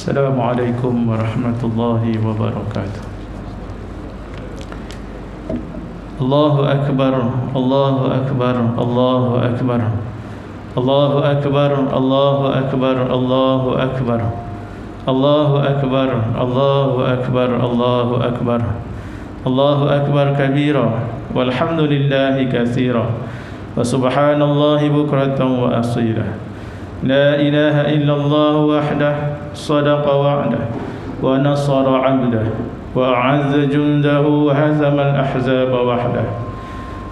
Assalamualaikum warahmatullahi wabarakatuh. Allahu Akbar, Allahu Akbar, Allahu Akbar, Allahu Akbar, Allahu Akbar, Allahu Akbar, Allahu Akbar, Allahu Akbar, Allahu Akbar, Allahu Akbar kabira, walhamdulillahi katsira, wa subhanallahi bukratan wa asila. La ilaha illallah wahdah sadaqa wa'dah wa nasara 'abdah wa a'azza jundahu wa hazama al-ahzaba wahdah.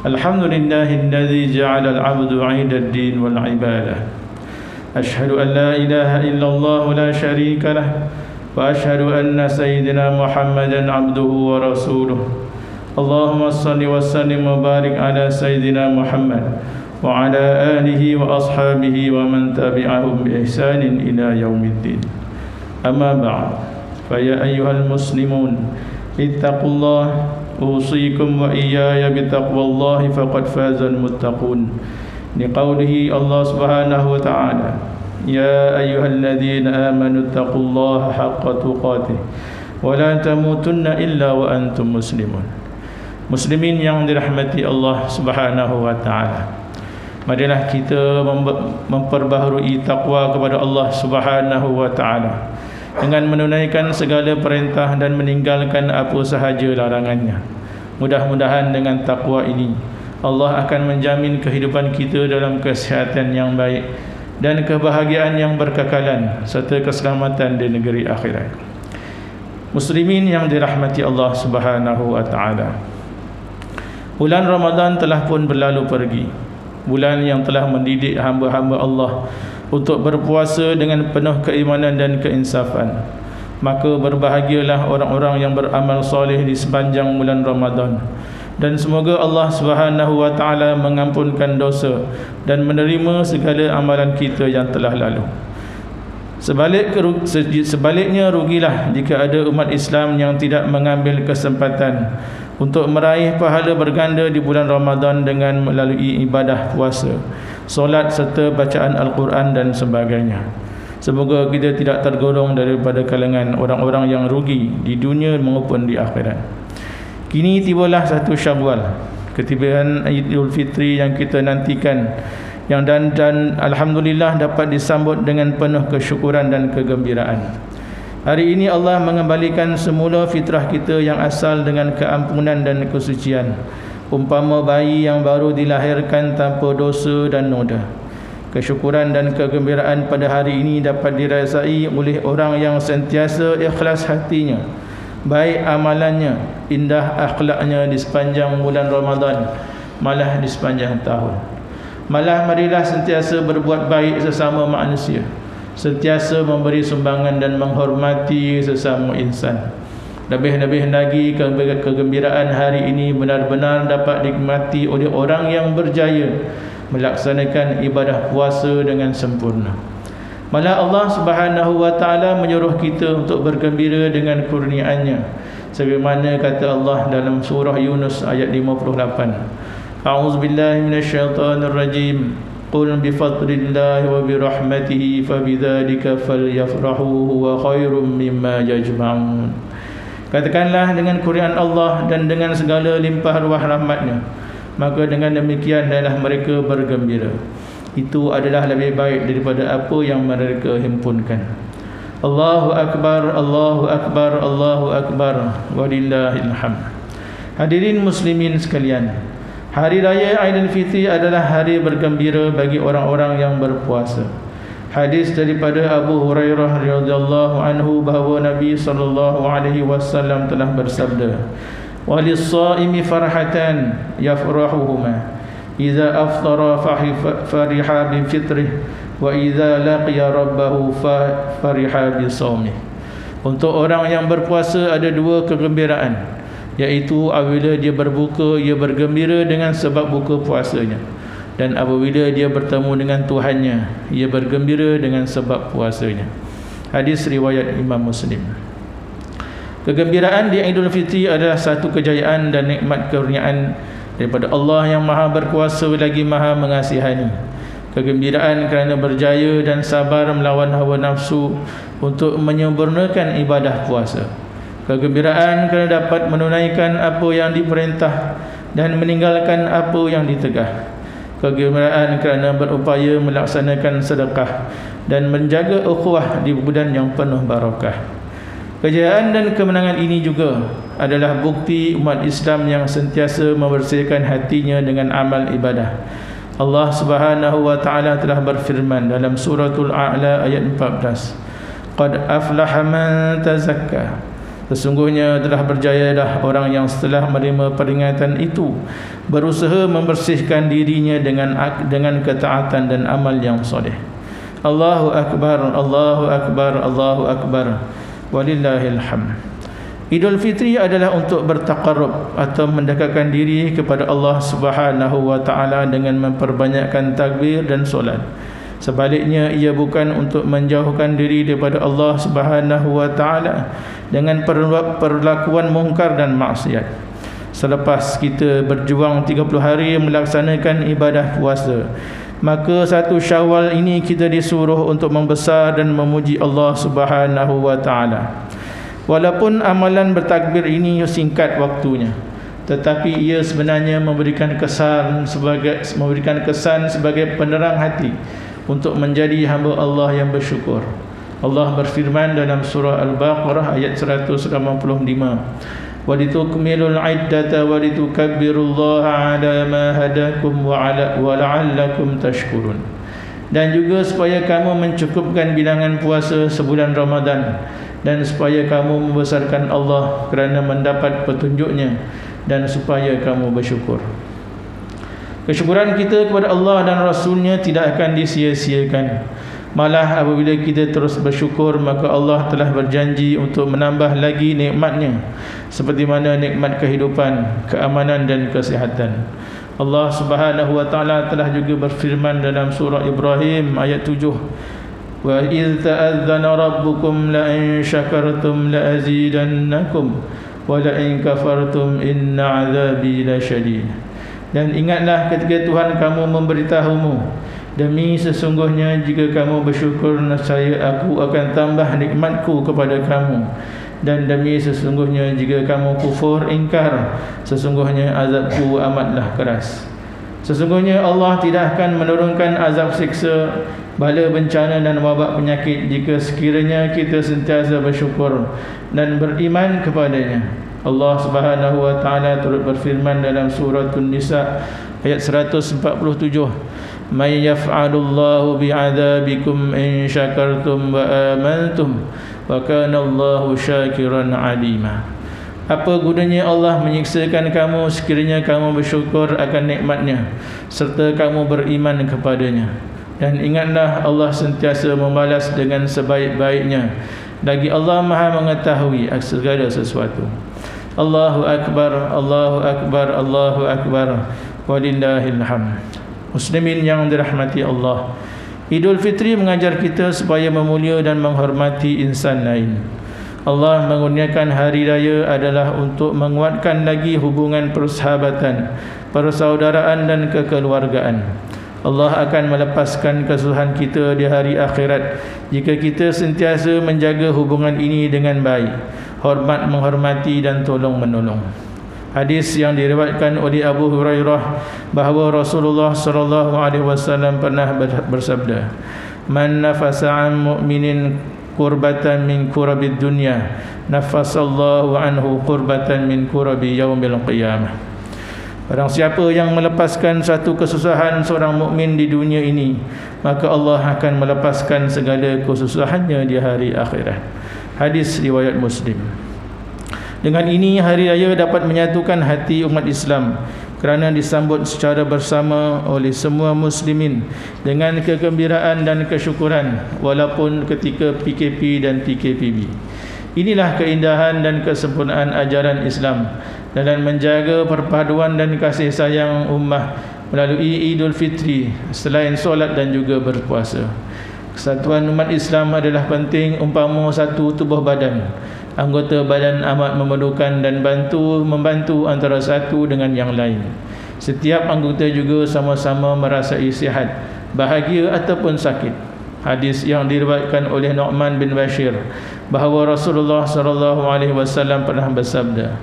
Alhamdulillahilladzi ja'ala al-'abdu 'ida ad-din wal 'ibadah. Ashhadu an la ilaha illallah la sharika lah wa ashhadu anna sayyidina Muhammadan 'abduhu wa rasuluh. Allahumma shalli wa sallim wa barik ala sayyidina Muhammad wa ala alihi wa ashabihi wa man tabi'ahum bi ihsanin ila yaumiddin. Amma ba'd, fa ya ayyuhal muslimun ittaqullah, usikum wa iyaya bi taqwallahi faqad fazal muttaqun. Liqaulihi Allah Subhanahu wa ta'ala, ya ayyuhalladzina amanu ittaqullaha haqqa tuqatih wa la tamutunna illa wa antum muslimun. Muslimin yang dirahmati Allah Subhanahu wa ta'ala, marilah kita memperbaharui takwa kepada Allah Subhanahu wa ta'ala dengan menunaikan segala perintah dan meninggalkan apa sahaja larangannya. Mudah-mudahan dengan takwa ini Allah akan menjamin kehidupan kita dalam kesihatan yang baik dan kebahagiaan yang berkekalan serta keselamatan di negeri akhirat. Muslimin yang dirahmati Allah Subhanahu wa ta'ala, bulan Ramadan telah pun berlalu pergi, bulan yang telah mendidik hamba-hamba Allah untuk berpuasa dengan penuh keimanan dan keinsafan. Maka berbahagialah orang-orang yang beramal soleh di sepanjang bulan Ramadan, dan semoga Allah Subhanahu wa ta'ala mengampunkan dosa dan menerima segala amalan kita yang telah lalu. Sebaliknya, rugilah jika ada umat Islam yang tidak mengambil kesempatan untuk meraih pahala berganda di bulan Ramadan dengan melalui ibadah puasa, solat serta bacaan Al-Quran dan sebagainya. Semoga kita tidak tergolong daripada kalangan orang-orang yang rugi di dunia maupun di akhirat. Kini tibalah 1 Syawal, ketibakan Idul Fitri yang kita nantikan, yang dan alhamdulillah dapat disambut dengan penuh kesyukuran dan kegembiraan. Hari ini Allah mengembalikan semula fitrah kita yang asal dengan keampunan dan kesucian, umpama bayi yang baru dilahirkan tanpa dosa dan noda. Kesyukuran dan kegembiraan pada hari ini dapat dirasai oleh orang yang sentiasa ikhlas hatinya, baik amalannya, indah akhlaknya di sepanjang bulan Ramadan, malah di sepanjang tahun. Malah marilah sentiasa berbuat baik sesama manusia, sentiasa memberi sumbangan dan menghormati sesama insan. Lebih-lebih lagi, kegembiraan hari ini benar-benar dapat dinikmati oleh orang yang berjaya melaksanakan ibadah puasa dengan sempurna. Malah Allah Subhanahu wa ta'ala menyuruh kita untuk bergembira dengan kurniaannya, sebagaimana kata Allah dalam surah Yunus ayat 58. A'udzubillahi minasyaitonir rajim. Qul bifadlillahi wa birahmatihi fabidhalika falyafrahu huwa khairum mimma yajma'un. Katakanlah dengan kurniaan Allah dan dengan segala limpah ruah rahmatnya, maka dengan demikian adalah mereka bergembira. Itu adalah lebih baik daripada apa yang mereka himpunkan. Allahu Akbar, Allahu Akbar, Allahu Akbar, walillahil hamd. Hadirin muslimin sekalian, hari raya Aidilfitri adalah hari bergembira bagi orang-orang yang berpuasa. Hadis daripada Abu Hurairah radhiyallahu anhu bahawa Nabi sallallahu alaihi wasallam telah bersabda, "Walis-shaimi farhatan yafrahuhuma, idza aftara fariha bi fitrih wa idza laqiya rabbahu fariha bi shaumih." Untuk orang yang berpuasa ada 2 kegembiraan, iaitu apabila dia berbuka, ia bergembira dengan sebab buka puasanya, dan apabila dia bertemu dengan Tuhannya, ia bergembira dengan sebab puasanya. Hadis riwayat Imam Muslim. Kegembiraan di Idul Fitri adalah satu kejayaan dan nikmat kurniaan daripada Allah yang Maha Berkuasa lagi Maha Mengasihani. kegembiraan kerana berjaya dan sabar melawan hawa nafsu untuk menyempurnakan ibadah puasa, kegembiraan kerana dapat menunaikan apa yang diperintah dan meninggalkan apa yang ditegah, kegembiraan kerana berupaya melaksanakan sedekah dan menjaga ukhuwah di bulan yang penuh barakah. Kejayaan dan kemenangan ini juga adalah bukti umat Islam yang sentiasa membersihkan hatinya dengan amal ibadah. Allah Subhanahu wa taala telah berfirman dalam suratul A'la ayat 14, qad aflaha man tazakka, sesungguhnya telah berjayalah orang yang setelah menerima peringatan itu berusaha membersihkan dirinya dengan ketaatan dan amal yang soleh. Allahu akbar, Allahu akbar, Allahu akbar, walillahil hamd. Idul Fitri adalah untuk bertaqarrub atau mendekatkan diri kepada Allah Subhanahu wa taala dengan memperbanyakkan takbir dan solat. Sebaliknya, ia bukan untuk menjauhkan diri daripada Allah Subhanahu wa taala dengan perlakuan mungkar dan maksiat. Selepas kita berjuang 30 hari melaksanakan ibadah puasa, maka 1 Syawal ini kita disuruh untuk membesar dan memuji Allah Subhanahu wa taala. Walaupun amalan bertakbir ini singkat waktunya, tetapi ia sebenarnya memberikan kesan sebagai penerang hati untuk menjadi hamba Allah yang bersyukur. Allah berfirman dalam surah Al-Baqarah ayat 185, walitukmilul iddata walitukabbirullaha ala ma hadakum wa la'allakum tashkurun. Dan juga supaya kamu mencukupkan bilangan puasa sebulan Ramadan, dan supaya kamu membesarkan Allah kerana mendapat petunjuknya, dan supaya kamu bersyukur. Kesyukuran kita kepada Allah dan Rasulnya tidak akan disia-siakan. Malah apabila kita terus bersyukur, maka Allah telah berjanji untuk menambah lagi nikmatnya, seperti mana nikmat kehidupan, keamanan dan kesihatan. Allah Subhanahu wa taala telah juga berfirman dalam surah Ibrahim ayat 7, wa idz ta'adzana rabbukum la in syakartum la azidannakum wa la in kafartum inna 'adzabi lasyadid. Dan ingatlah ketika Tuhan kamu memberitahumu, demi sesungguhnya jika kamu bersyukur, nescaya aku akan tambah nikmatku kepada kamu, dan demi sesungguhnya jika kamu kufur ingkar, sesungguhnya azabku amatlah keras. Sesungguhnya Allah tidak akan menurunkan azab siksa, bala bencana dan wabak penyakit jika sekiranya kita sentiasa bersyukur dan beriman kepadanya. Allah Subhanahu wa taala turut berfirman dalam surah An-Nisa ayat 147, may yaf'alullahu bi'adabikum in syakartum wa amantum wa kana Allahu syakiran alima. Apa gunanya Allah menyiksakan kamu sekiranya kamu bersyukur akan nikmatnya serta kamu beriman kepadanya. Dan ingatlah, Allah sentiasa membalas dengan sebaik-baiknya, lagi Allah Maha mengetahui segala sesuatu. Allahu akbar, Allahu akbar, Allahu akbar, walillahil hamd. Muslimin yang dirahmati Allah, Idul Fitri mengajar kita supaya memulia dan menghormati insan lain. Allah mengurniakan hari raya adalah untuk menguatkan lagi hubungan persahabatan, persaudaraan dan kekeluargaan. Allah akan melepaskan kesusahan kita di hari akhirat jika kita sentiasa menjaga hubungan ini dengan baik, hormat menghormati dan tolong menolong. Hadis yang diriwayatkan oleh Abu Hurairah bahawa Rasulullah SAW pernah bersabda, man nafasa an mu'minin kurbatan min kurabid dunya nafasallahu anhu kurbatan min kurabi yaumil qiyamah. Barang siapa yang melepaskan satu kesusahan seorang mukmin di dunia ini, maka Allah akan melepaskan segala kesusahannya di hari akhirat. Hadis riwayat Muslim. Dengan ini hari raya dapat menyatukan hati umat Islam kerana disambut secara bersama oleh semua muslimin dengan kegembiraan dan kesyukuran walaupun ketika PKP dan PKPB. Inilah keindahan dan kesempurnaan ajaran Islam dalam menjaga perpaduan dan kasih sayang ummah melalui Idul Fitri selain solat dan juga berpuasa. Kesatuan umat Islam adalah penting umpama satu tubuh badan. Anggota badan amat memerlukan dan membantu antara satu dengan yang lain. Setiap anggota juga sama-sama merasai sihat bahagia ataupun sakit. Hadis yang diriwayatkan oleh Nu'man bin Bashir bahawa Rasulullah sallallahu alaihi wasallam pernah bersabda,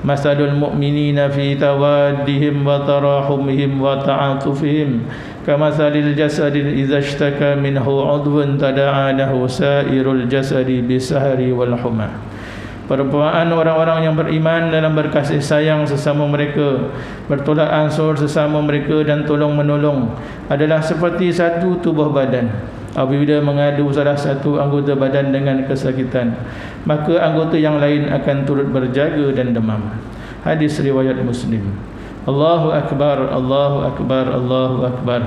"Masalul mu'minina fi tawaddihim wa tarahumihim wa ta'atufihim kamathalil jasadil idza ishtaka minhu 'udwun tada'a lahu sa'irul jasadi bisahri wal humah." Perumpamaan orang-orang yang beriman dalam berkasih sayang sesama mereka, bertolak ansur sesama mereka dan tolong menolong adalah seperti satu tubuh badan. Apabila mengadu salah satu anggota badan dengan kesakitan, maka anggota yang lain akan turut berjaga dan demam. Hadis riwayat Muslim. Allahu akbar, Allahu akbar, Allahu akbar.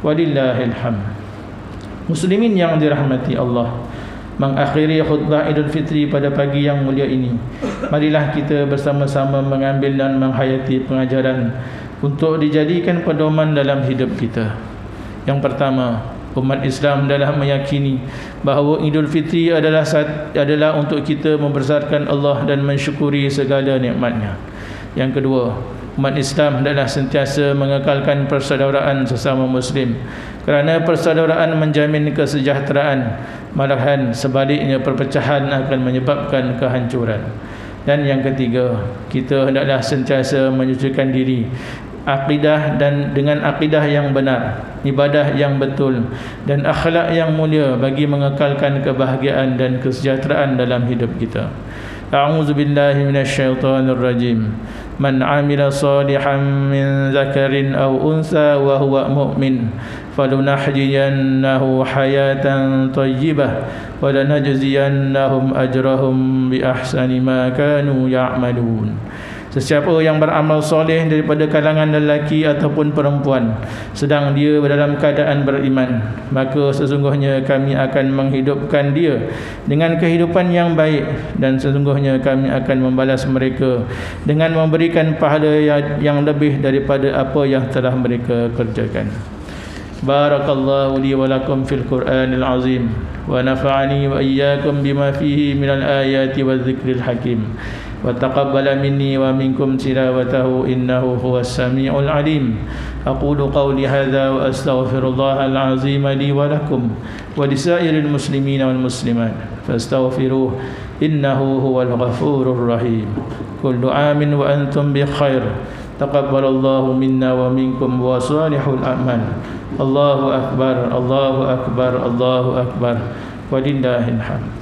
Walillahil hamd. Muslimin yang dirahmati Allah, mengakhiri khutbah Idul Fitri pada pagi yang mulia ini, marilah kita bersama-sama mengambil dan menghayati pengajaran untuk dijadikan pedoman dalam hidup kita. Yang pertama, umat Islam adalah meyakini bahawa Idul Fitri adalah untuk kita membesarkan Allah dan mensyukuri segala nikmat-Nya. Yang kedua, umat Islam adalah sentiasa mengekalkan persaudaraan sesama Muslim, kerana persaudaraan menjamin kesejahteraan, malahan sebaliknya perpecahan akan menyebabkan kehancuran. Dan yang ketiga, kita hendaklah sentiasa menyucikan diri akidah dan dengan akidah yang benar, ibadah yang betul dan akhlak yang mulia bagi mengekalkan kebahagiaan dan kesejahteraan dalam hidup kita. A'udzubillahi minasyaitonir rajim. Man 'amila salihan min dzakarin aw unsa wa huwa mu'min falunahyiyannahu hayatan thayyibah wa lanajziyannahum ajrahum bi ahsani ma kanu ya'malun. Sesiapa yang beramal soleh daripada kalangan lelaki ataupun perempuan sedang dia dalam keadaan beriman, maka sesungguhnya kami akan menghidupkan dia dengan kehidupan yang baik, dan sesungguhnya kami akan membalas mereka dengan memberikan pahala yang lebih daripada apa yang telah mereka kerjakan. Barakallahu li wa lakum fil Qur'anil azim wa nafa'ani wa iyyakum bima fihi minal ayati wadh-dhikril hakim. وتقبل مني ومنكم تلاوته إنه هو السميع العليم. أقول قولي هذا وأستغفر الله العظيم لي ولكم ولسائر المسلمين والمسلمات فاستغفروه إنه هو الغفور الرحيم. كل عام وأنتم بخير. تقبل الله منا ومنكم وصالح الأعمال. الله أكبر، الله أكبر، الله أكبر، ولله الحمد.